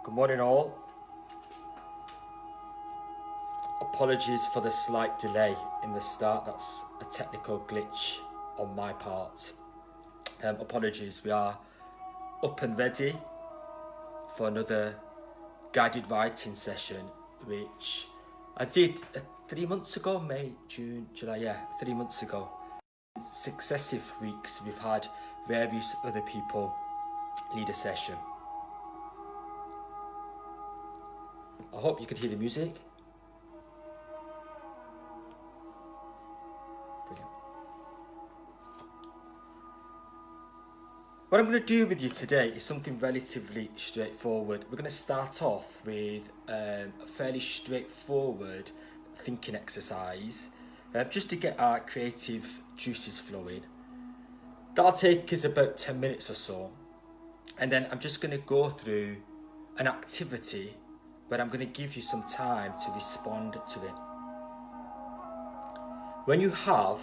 Good morning all. Apologies for the slight delay in the start. That's a technical glitch on my part. Apologies, we are up and ready for another guided writing session, which I did 3 months ago, May, June, July, 3 months ago. Successive weeks we've had various other people lead a session. I hope you can hear the music. Brilliant. What I'm going to do with you today is something relatively straightforward. We're going to start off with a fairly straightforward thinking exercise, just to get our creative juices flowing. That'll take us about 10 minutes or so. And then I'm just going to go through an activity where I'm going to give you some time to respond to it. When you have,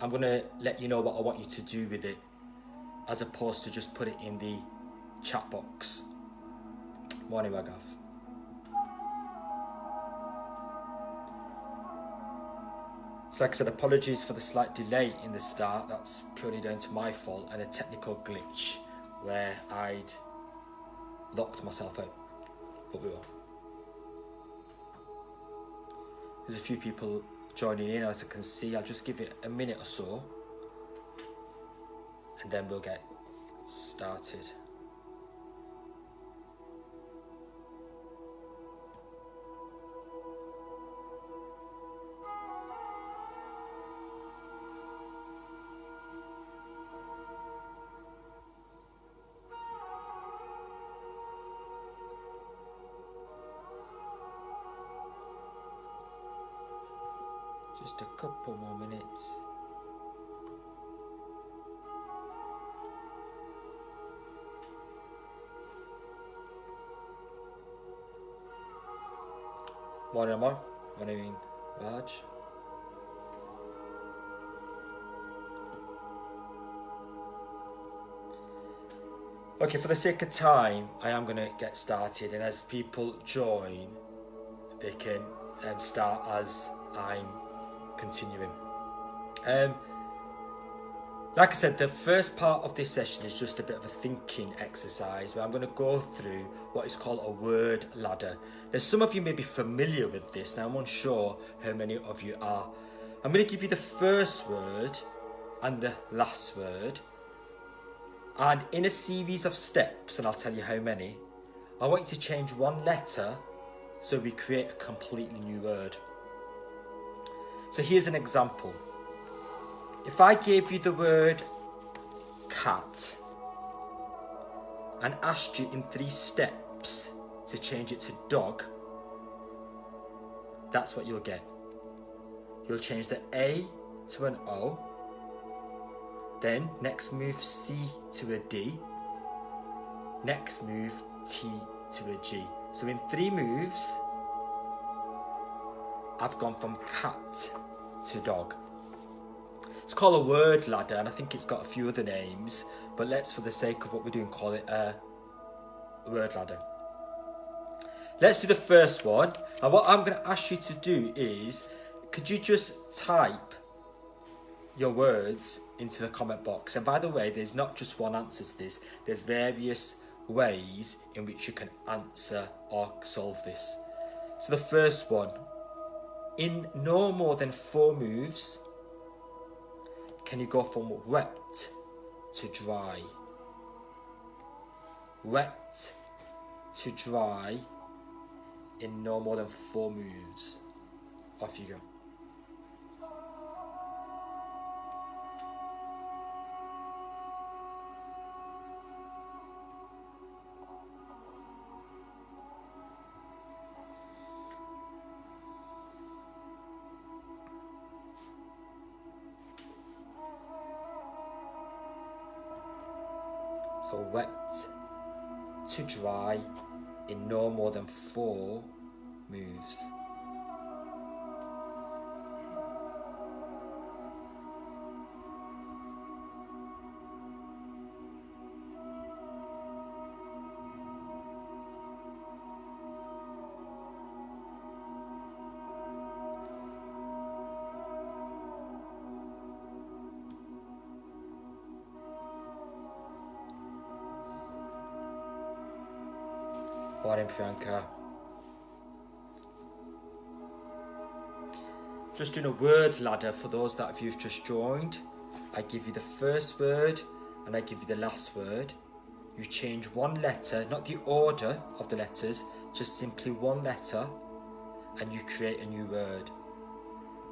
I'm going to let you know what I want you to do with it, as opposed to just put it in the chat box. Morning, Wagav. So like I said, apologies for the slight delay in the start. That's purely down to my fault and a technical glitch where I'd locked myself out, but we will. There's a few people joining in, as I can see. I'll just give it a minute or so and then we'll get started. Just a couple more minutes. Morning, Amar. Morning, Raj. Okay, for the sake of time, I am going to get started, and as people join, they can start as I'm continuing. Like I said, the first part of this session is just a bit of a thinking exercise where I'm going to go through what is called a word ladder. Now, some of you may be familiar with this. Now, I'm unsure how many of you are. I'm going to give you the first word and the last word, and in a series of steps, and I'll tell you how many, I want you to change one letter so we create a completely new word. So here's an example. If I gave you the word cat and asked you in 3 steps to change it to dog, that's what you'll get. You'll change the A to an O, then next move C to a D, next move T to a G. So in 3 moves, I've gone from cat to dog. It's called a word ladder, and I think it's got a few other names, but let's, for the sake of what we're doing, call it a word ladder. Let's do the first one, and what I'm going to ask you to do is, could you just type your words into the comment box? And by the way, there's not just one answer to this, there's various ways in which you can answer or solve this. So the first one, in no more than 4 moves, can you go from wet to dry? Wet to dry in no more than 4 moves. Off you go. So wet to dry in no more than 4 moves. Morning, Priyanka. Just doing a word ladder for those that of you who've just joined. I give you the first word and I give you the last word. You change one letter, not the order of the letters, just simply one letter, and you create a new word.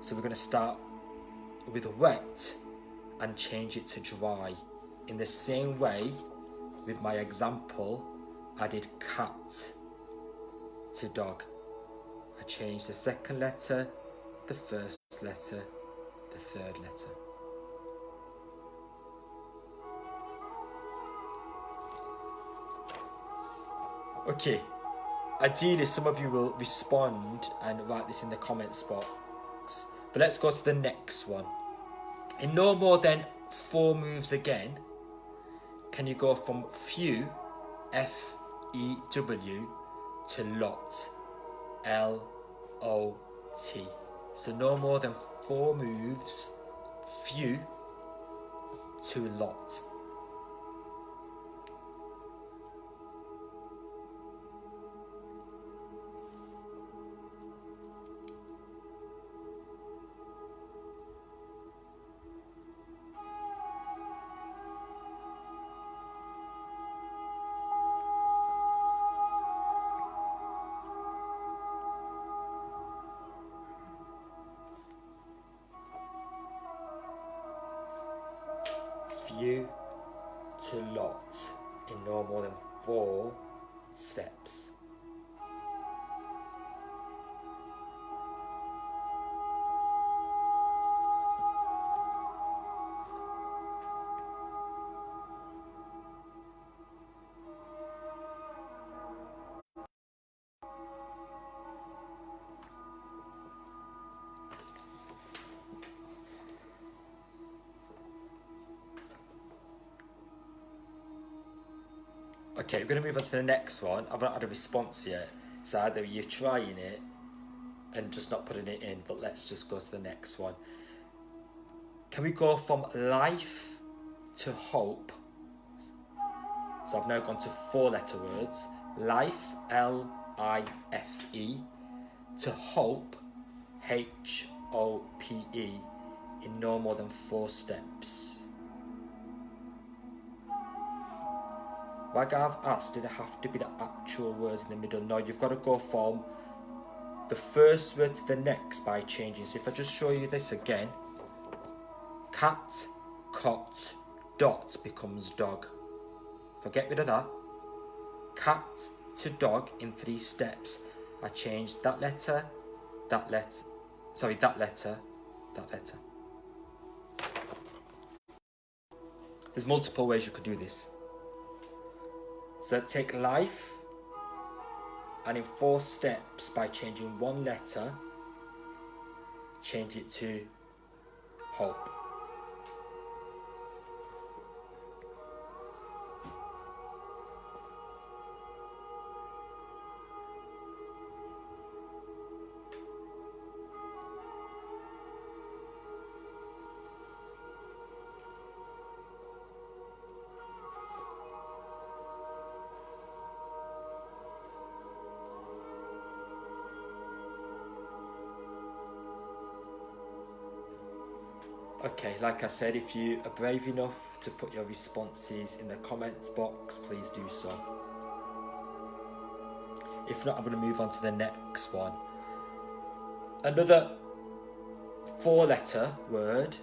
So we're going to start with wet and change it to dry. In the same way, with my example, I did cat to dog. I changed the second letter, the first letter, the third letter. Okay, ideally some of you will respond and write this in the comments box, but let's go to the next one. In no more than 4 moves again, can you go from few, F-E-W, to lot, L-O-T. So no more than 4 moves, few to lot. Few to lot in no more than 4 steps. Okay, we're going to move on to the next one. I've not had a response yet. So either you're trying it and just not putting it in, but let's just go to the next one. Can we go from life to hope? So I've now gone to 4-letter words. Life, L-I-F-E, to hope, H-O-P-E, in no more than 4 steps. Like I've asked, do they have to be the actual words in the middle? No, you've got to go from the first word to the next by changing. So if I just show you this again, cat, cot, dot becomes dog. If I get rid of that, cat to dog in 3 steps. I changed that letter, that letter, that letter. There's multiple ways you could do this. So take life and in 4 steps by changing one letter, change it to hope. Okay, like I said, if you are brave enough to put your responses in the comments box, please do so. If not, I'm going to move on to the next one. Another 4-letter word,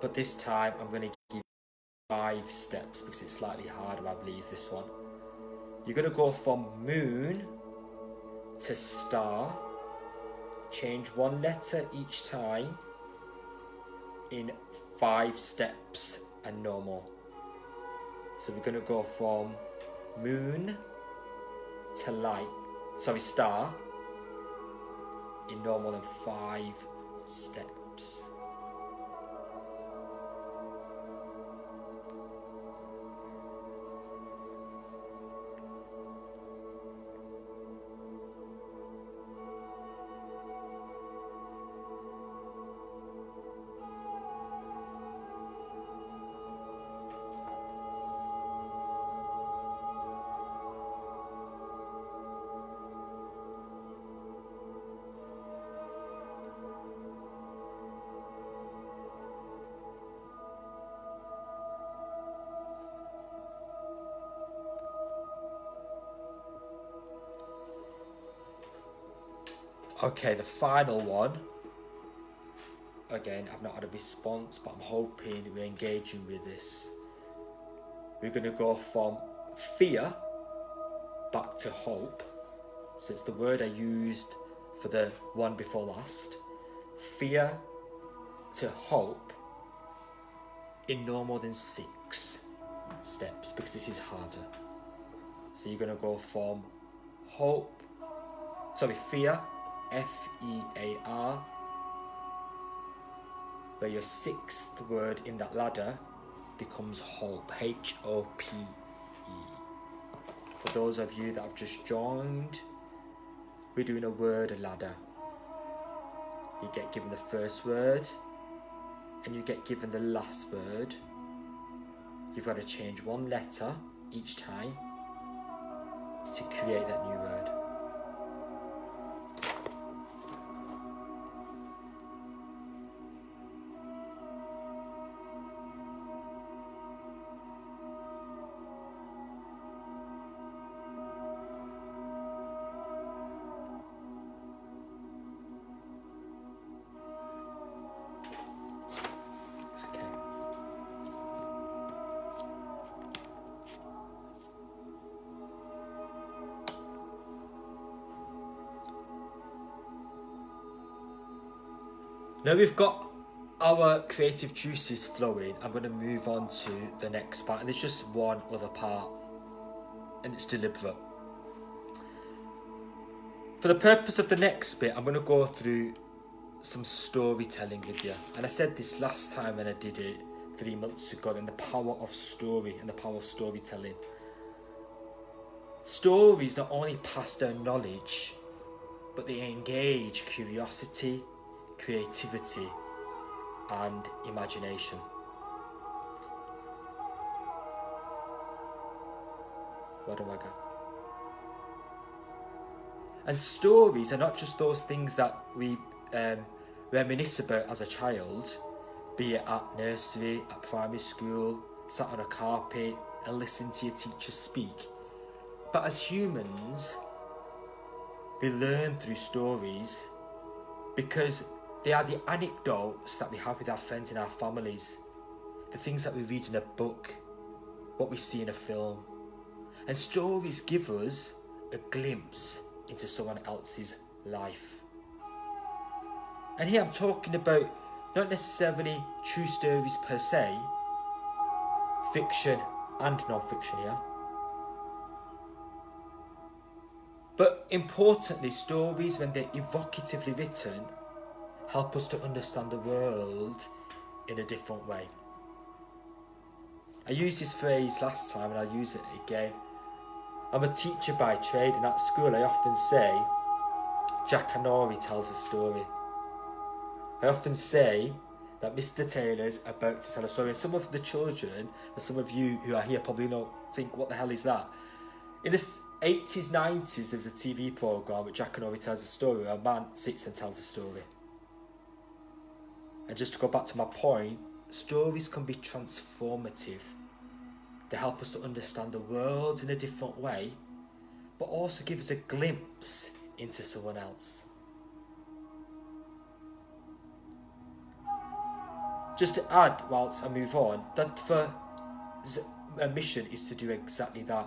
but this time I'm going to give you 5 steps because it's slightly harder, I believe, this one. You're going to go from moon to star, change one letter each time in 5 steps and no more. So we're going to go from moon to star in no more than 5 steps. Okay, the final one. Again, I've not had a response, but I'm hoping we're engaging with this. We're going to go from fear back to hope. So it's the word I used for the one before last. Fear to hope in no more than 6 steps, because this is harder. So you're going to go from fear, F-E-A-R, where your 6th word in that ladder becomes hope, H-O-P-E. For those of you that have just joined, we're doing a word ladder. You get given the first word and you get given the last word. You've got to change one letter each time to create that new word. Now we've got our creative juices flowing, I'm going to move on to the next part, and there's just one other part, and it's deliberate. For the purpose of the next bit, I'm going to go through some storytelling with you. And I said this last time when I did it 3 months ago, and the power of story and the power of storytelling. Stories not only pass down knowledge, but they engage curiosity, creativity and imagination. Where do I go? And stories are not just those things that we reminisce about as a child, be it at nursery, at primary school, sat on a carpet and listen to your teacher speak. But as humans, we learn through stories because they are the anecdotes that we have with our friends and our families, the things that we read in a book, what we see in a film. And stories give us a glimpse into someone else's life. And here I'm talking about not necessarily true stories per se, fiction and non-fiction here. But importantly, stories, when they're evocatively written, help us to understand the world in a different way. I used this phrase last time and I'll use it again. I'm a teacher by trade, and at school I often say, Jack Hanori tells a story. I often say that Mr. Taylor's about to tell a story, and some of the children and some of you who are here probably think, what the hell is that? In the 80s, 90s, there's a TV programme where Jack Hanori tells a story, where a man sits and tells a story. And just to go back to my point, stories can be transformative. They help us to understand the world in a different way, but also give us a glimpse into someone else. Just to add, whilst I move on, that for a mission is to do exactly that.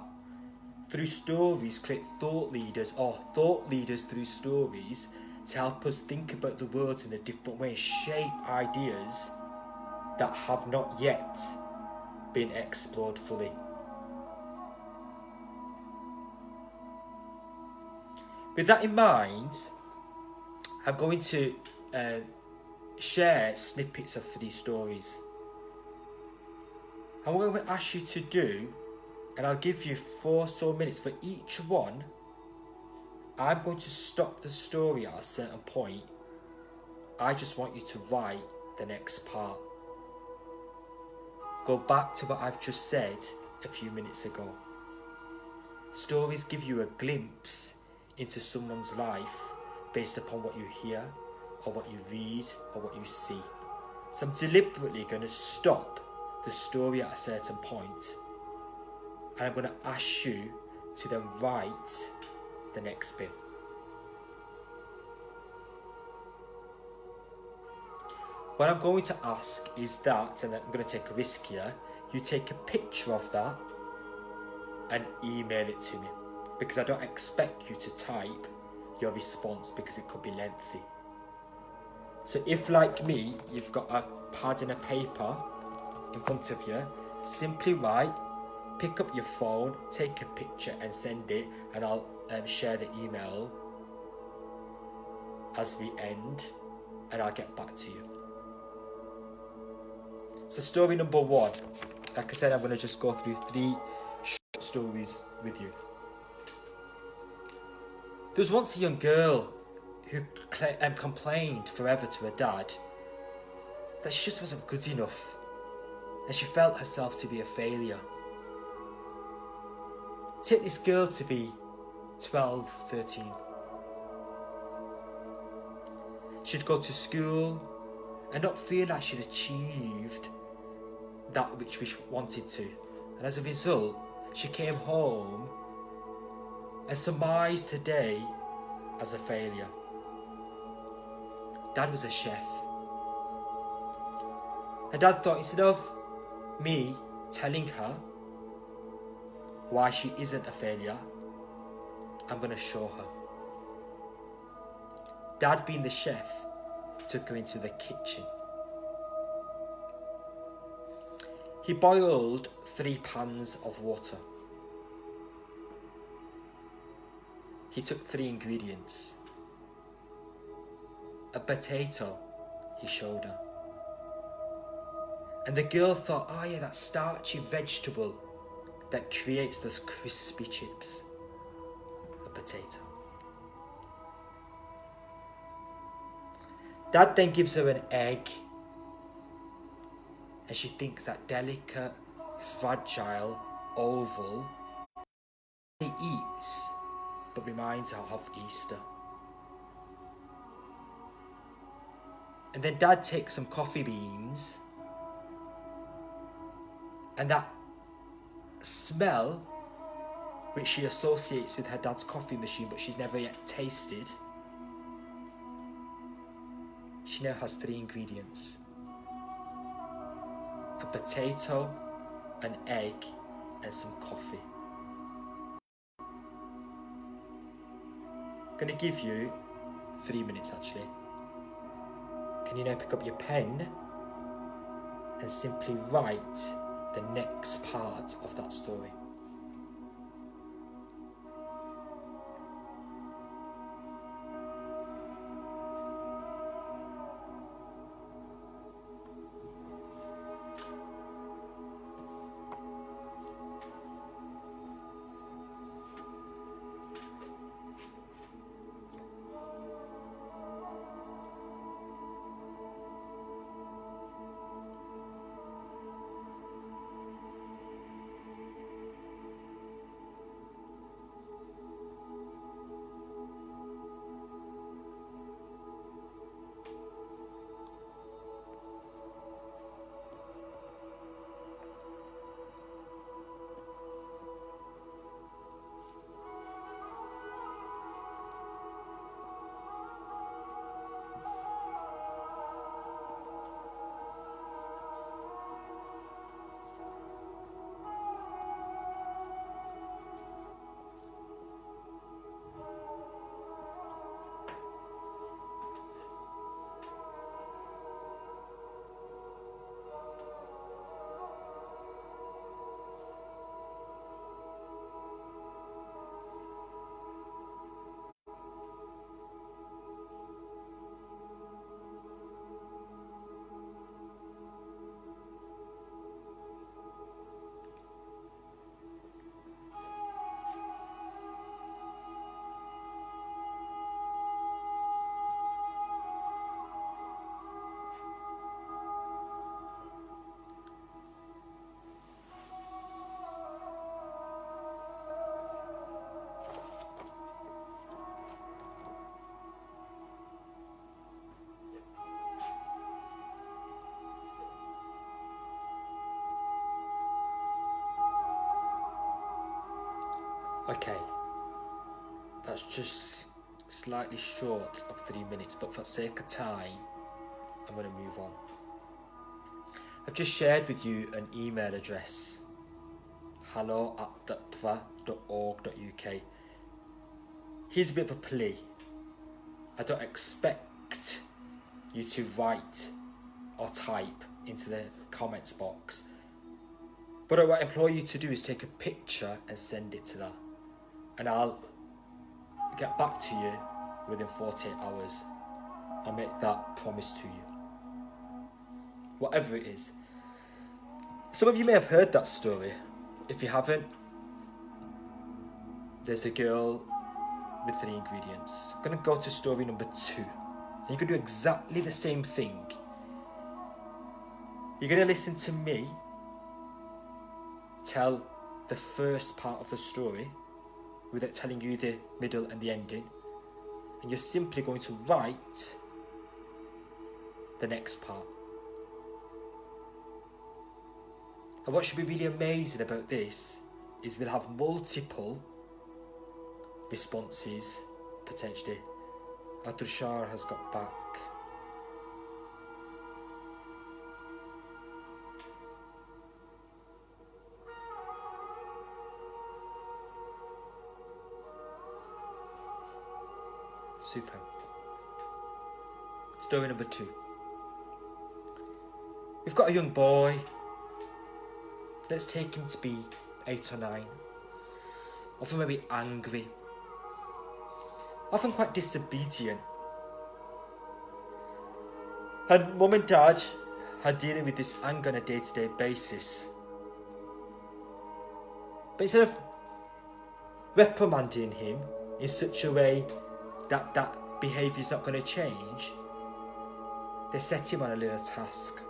Through stories, create thought leaders, or thought leaders through stories, to help us think about the world in a different way, shape ideas that have not yet been explored fully. With that in mind, I'm going to share snippets of 3 stories. And what I'm going to ask you to do, and I'll give you 4 minutes for each one, I'm going to stop the story at a certain point. I just want you to write the next part. Go back to what I've just said a few minutes ago. Stories give you a glimpse into someone's life based upon what you hear, or what you read, or what you see. So I'm deliberately going to stop the story at a certain point, and I'm going to ask you to then write the next bit. What I'm going to ask is that, and I'm going to take a risk here, you take a picture of that and email it to me, because I don't expect you to type your response because it could be lengthy. So if, like me, you've got a pad and a paper in front of you, simply write, pick up your phone, take a picture and send it, and I'll share the email as we end, and I'll get back to you. So story number 1, like I said, I'm going to just go through 3 short stories with you. There was once a young girl who complained forever to her dad that she just wasn't good enough, and she felt herself to be a failure. Take this girl to be 12, 13. She'd go to school and not feel like she'd achieved that which she wanted to. And as a result, she came home and surmised her day as a failure. Dad was a chef. And Dad thought, instead of me telling her why she isn't a failure, I'm going to show her. Dad, being the chef, took her into the kitchen. He boiled 3 pans of water. He took 3 ingredients. A potato, he showed her. And the girl thought, oh yeah, that starchy vegetable that creates those crispy chips. A potato. Dad then gives her an egg, and she thinks that delicate, fragile oval he eats, but reminds her of Easter. And then Dad takes some coffee beans, and that smell, which she associates with her dad's coffee machine but she's never yet tasted, she now has 3 ingredients. A potato, an egg, and some coffee. I'm going to give you 3 minutes actually. Can you now pick up your pen and simply write the next part of that story? Okay, that's just slightly short of 3 minutes, but for sake of time, I'm going to move on. I've just shared with you an email address, hello@datva.org.uk. Here's a bit of a plea. I don't expect you to write or type into the comments box, but what I implore you to do is take a picture and send it to that, and I'll get back to you within 48 hours. I'll make that promise to you. Whatever it is. Some of you may have heard that story. If you haven't, there's the girl with 3 ingredients. I'm going to go to story number 2. And you can do exactly the same thing. You're going to listen to me tell the first part of the story without telling you the middle and the ending. And you're simply going to write the next part. And what should be really amazing about this is we'll have multiple responses, potentially. Shah has got back. Super. Story number 2. We've got a young boy. Let's take him to be 8 or 9. Often very angry. Often quite disobedient. And mum and dad are dealing with this anger on a day-to-day basis. But instead of reprimanding him in such a way that that behaviour is not going to change, they set him on a little task.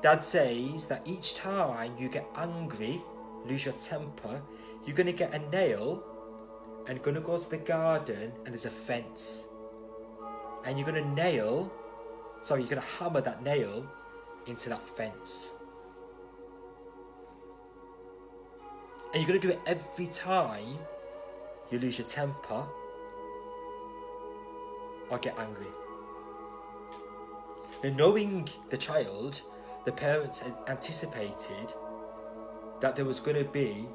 Dad says that each time you get angry, lose your temper, you're going to get a nail and going to go to the garden and there's a fence. And you're going to hammer that nail into that fence. And you're going to do it every time you lose your temper or get angry. Now, knowing the child, the parents had anticipated that there was going to be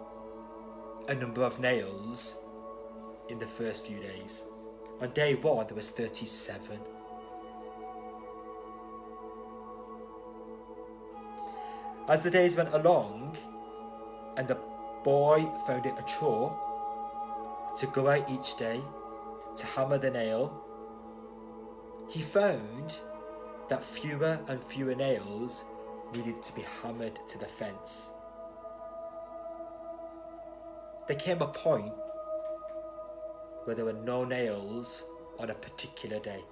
a number of nails in the first few days. On day 1, there was 37. As the days went along, and the boy found it a chore to go out each day to hammer the nail, he found that fewer and fewer nails needed to be hammered to the fence. There came a point where there were no nails on a particular day.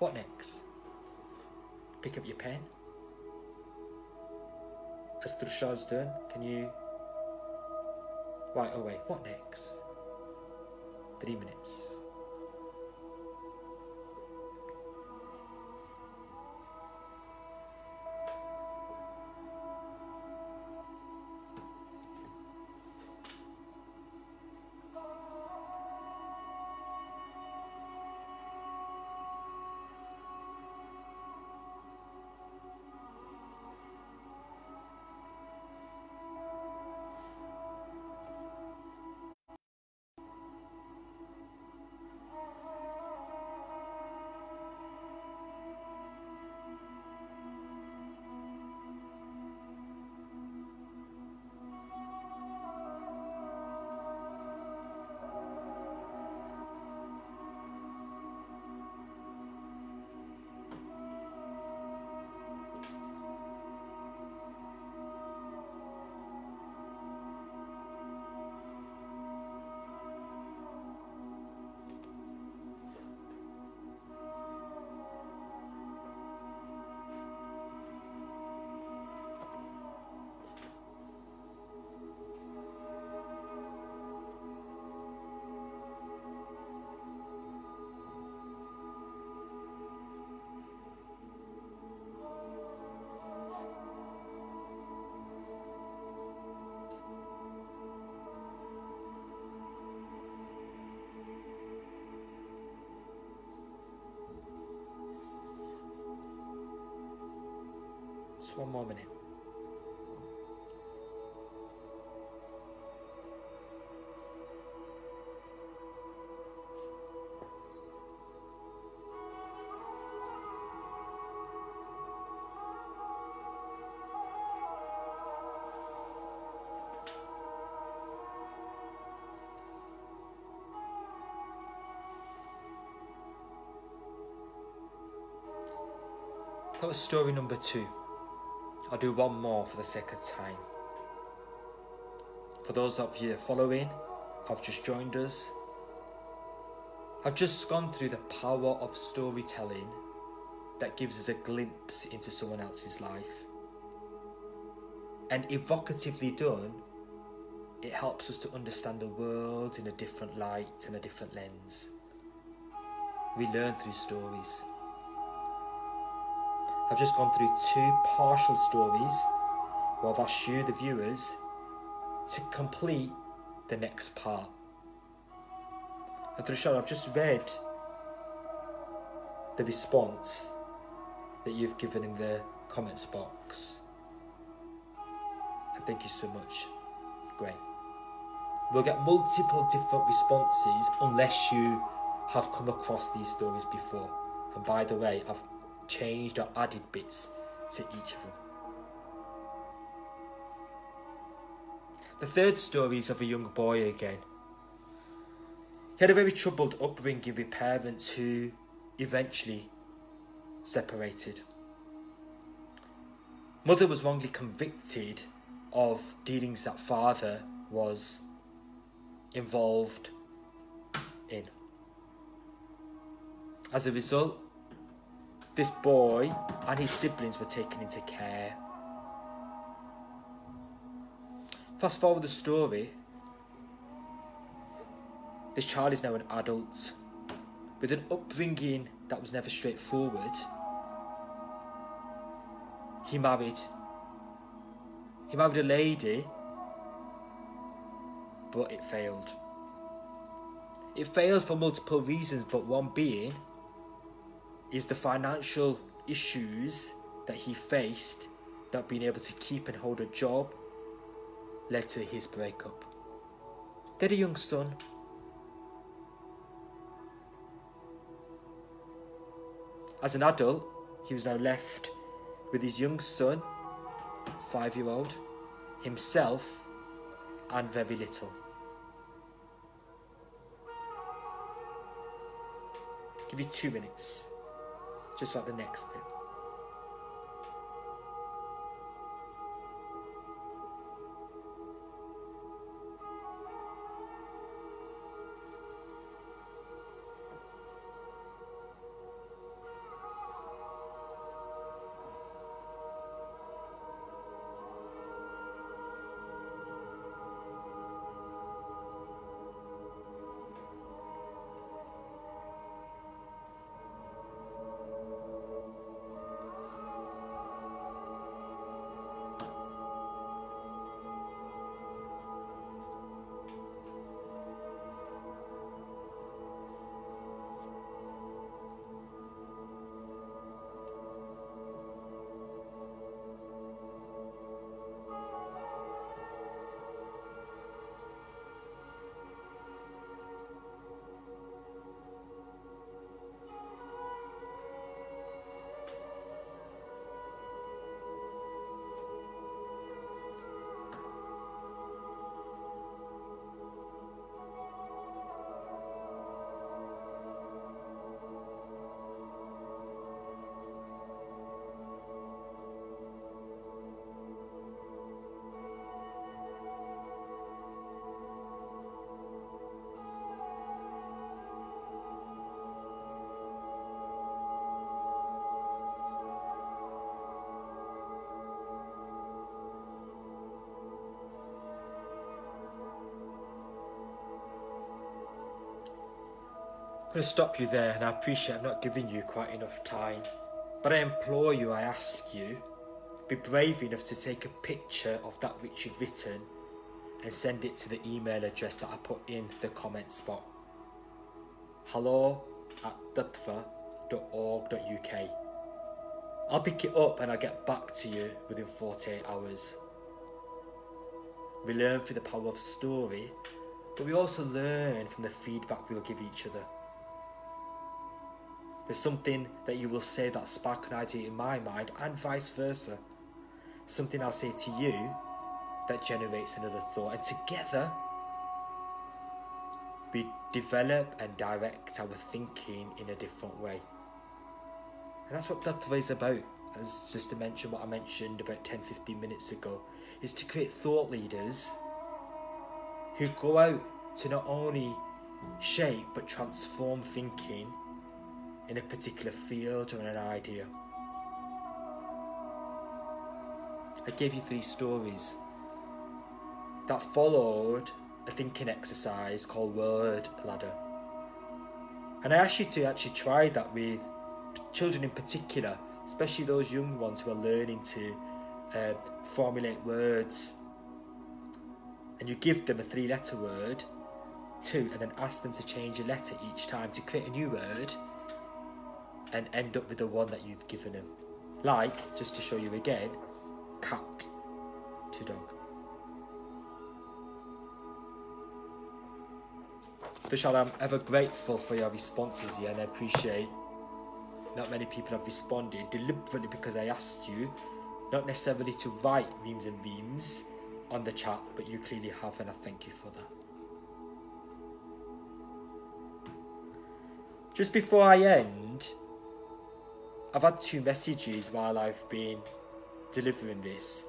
What next? Pick up your pen. As Drusha's done, can you... Right, away. What next? 3 minutes. Just one more minute. That was story number 2. I'll do one more for the sake of time. For those of you following, I've just joined us. I've just gone through the power of storytelling that gives us a glimpse into someone else's life. And evocatively done, it helps us to understand the world in a different light and a different lens. We learn through stories. I've just gone through 2 partial stories where I've asked you, the viewers, to complete the next part. And Trishal, I've just read the response that you've given in the comments box. And thank you so much. Great. We'll get multiple different responses unless you have come across these stories before. And by the way, I've changed or added bits to each of them. The third story is of a young boy again. He had a very troubled upbringing with parents who eventually separated. Mother was wrongly convicted of dealings that father was involved in. As a result, this boy and his siblings were taken into care. Fast forward the story, this child is now an adult with an upbringing that was never straightforward. He married a lady, but it failed. It failed for multiple reasons, but one being is the financial issues that he faced, not being able to keep and hold a job, led to his breakup. They had a young son. As an adult, he was now left with his young son, 5-year-old, himself, and very little. Give you 2 minutes. Just like the next bit. I'm going to stop you there, and I appreciate I'm not giving you quite enough time. But I implore you, I ask you, be brave enough to take a picture of that which you've written and send it to the email address that I put in the comment spot. hello@datva.org.uk. I'll pick it up and I'll get back to you within 48 hours. We learn through the power of story, but we also learn from the feedback we'll give each other. There's something that you will say that sparks an idea in my mind, and vice versa. Something I'll say to you that generates another thought, and together we develop and direct our thinking in a different way. And that's what Dr. is about. As just to mention what I mentioned about 10-15 minutes ago, is to create thought leaders who go out to not only shape but transform thinking in a particular field or an idea. I gave you 3 stories that followed a thinking exercise called Word Ladder. And I asked you to actually try that with children in particular, especially those young ones who are learning to formulate words. And you give them a 3-letter word, 2, and then ask them to change a letter each time to create a new word and end up with the one that you've given them. Like, just to show you again, cat to dog. Tushar, I'm ever grateful for your responses here, and I appreciate not many people have responded deliberately because I asked you not necessarily to write reams and reams on the chat, but you clearly have, and I thank you for that. Just before I end, I've had 2 messages while I've been delivering this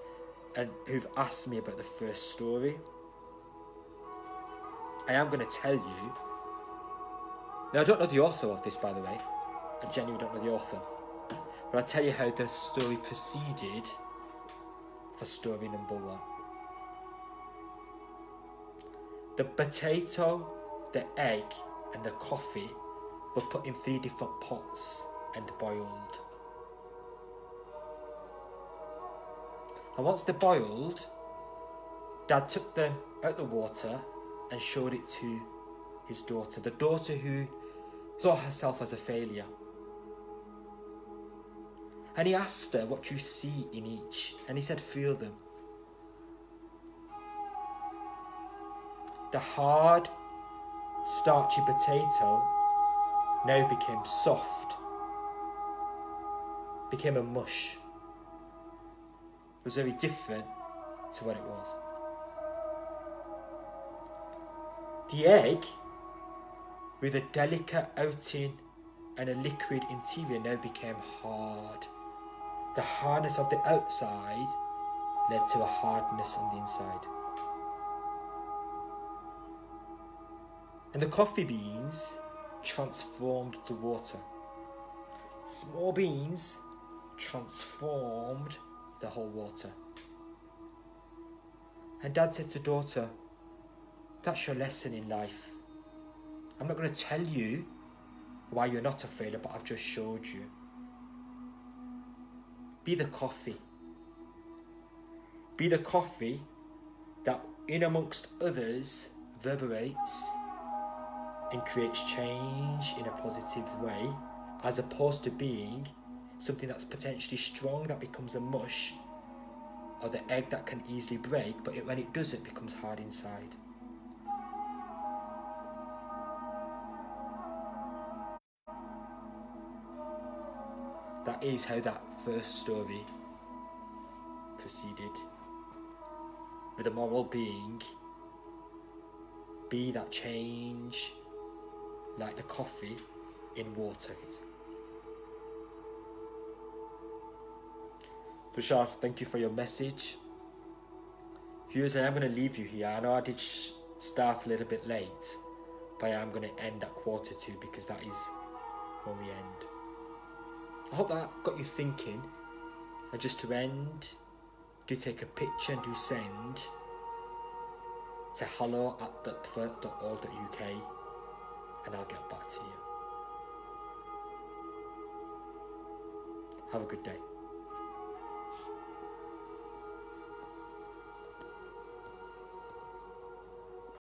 and who've asked me about the first story. I am going to tell you. Now, I don't know the author of this, by the way. I genuinely don't know the author. But I'll tell you how the story proceeded for story number 1. The potato, the egg, and the coffee were put in 3 different pots and boiled. And once they're boiled, Dad took them out the water and showed it to his daughter, the daughter who saw herself as a failure. And he asked her, what do you see in each? And he said, feel them. The hard, starchy potato now became soft, became a mush. It was very different to what it was. The egg, with a delicate outing and a liquid interior, now became hard. The hardness of the outside led to a hardness on the inside. And the coffee beans transformed the water. Small beans transformed the whole water. And Dad said to daughter, that's your lesson in life. I'm not going to tell you why you're not a failure, but I've just showed you. Be the coffee. Be the coffee that, in amongst others, reverberates and creates change in a positive way, as opposed to being something that's potentially strong that becomes a mush, or the egg that can easily break, but when it doesn't, it becomes hard inside. That is how that first story proceeded, with the moral being, be that change like the coffee in water. Tushar, thank you for your message. Viewers, I am going to leave you here. I know I did start a little bit late, but I am going to end at 1:45 because that is when we end. I hope that got you thinking. And just to end, do take a picture and do send to hello@thepfert.org.uk and I'll get back to you. Have a good day.